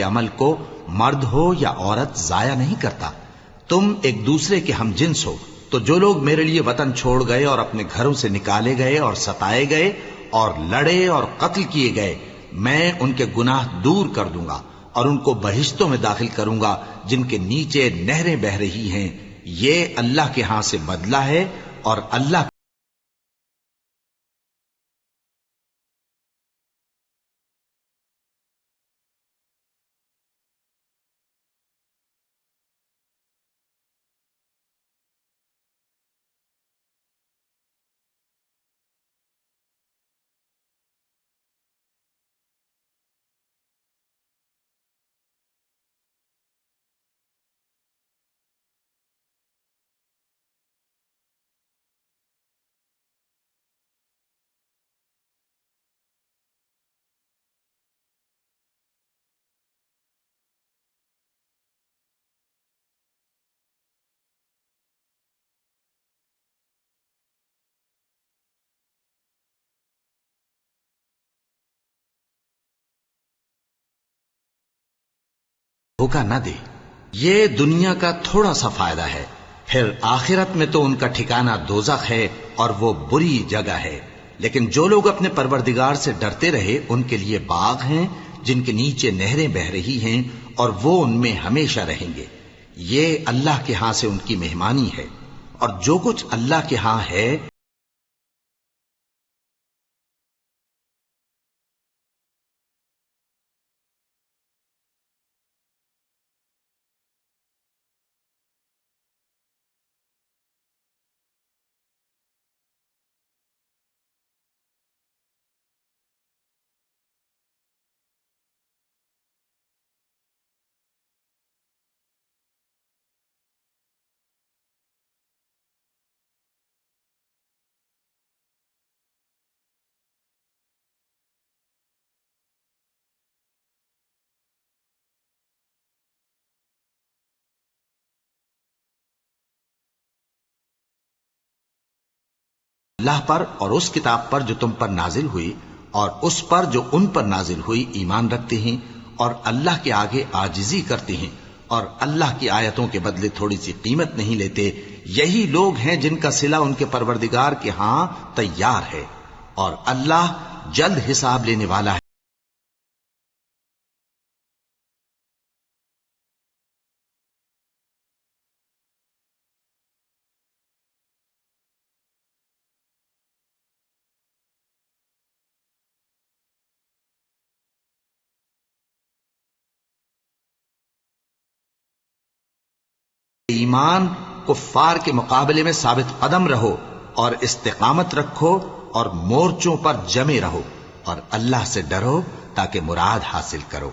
عمل کو مرد ہو یا عورت ضائع نہیں کرتا۔ تم ایک دوسرے کے ہم جنس ہو، تو جو لوگ میرے لیے وطن چھوڑ گئے اور اپنے گھروں سے نکالے گئے اور ستائے گئے اور لڑے اور قتل کیے گئے، میں ان کے گناہ دور کر دوں گا اور ان کو بہشتوں میں داخل کروں گا جن کے نیچے نہریں بہہ رہی ہیں۔ یہ اللہ کے ہاں سے بدلہ ہے اور اللہ دھوکہ نہ دے۔ یہ دنیا کا تھوڑا سا فائدہ ہے، پھر آخرت میں تو ان کا ٹھکانہ دوزخ ہے اور وہ بری جگہ ہے۔ لیکن جو لوگ اپنے پروردگار سے ڈرتے رہے ان کے لیے باغ ہیں جن کے نیچے نہریں بہہ رہی ہیں اور وہ ان میں ہمیشہ رہیں گے۔ یہ اللہ کے ہاں سے ان کی مہمانی ہے، اور جو کچھ اللہ کے ہاں ہے اللہ پر اور اس کتاب پر جو تم پر نازل ہوئی اور اس پر جو ان پر نازل ہوئی ایمان رکھتے ہیں اور اللہ کے آگے عاجزی کرتے ہیں اور اللہ کی آیتوں کے بدلے تھوڑی سی قیمت نہیں لیتے، یہی لوگ ہیں جن کا صلہ ان کے پروردگار کے ہاں تیار ہے، اور اللہ جلد حساب لینے والا ہے۔ ایمان کفار کے مقابلے میں ثابت قدم رہو اور استقامت رکھو اور مورچوں پر جمے رہو اور اللہ سے ڈرو تاکہ مراد حاصل کرو۔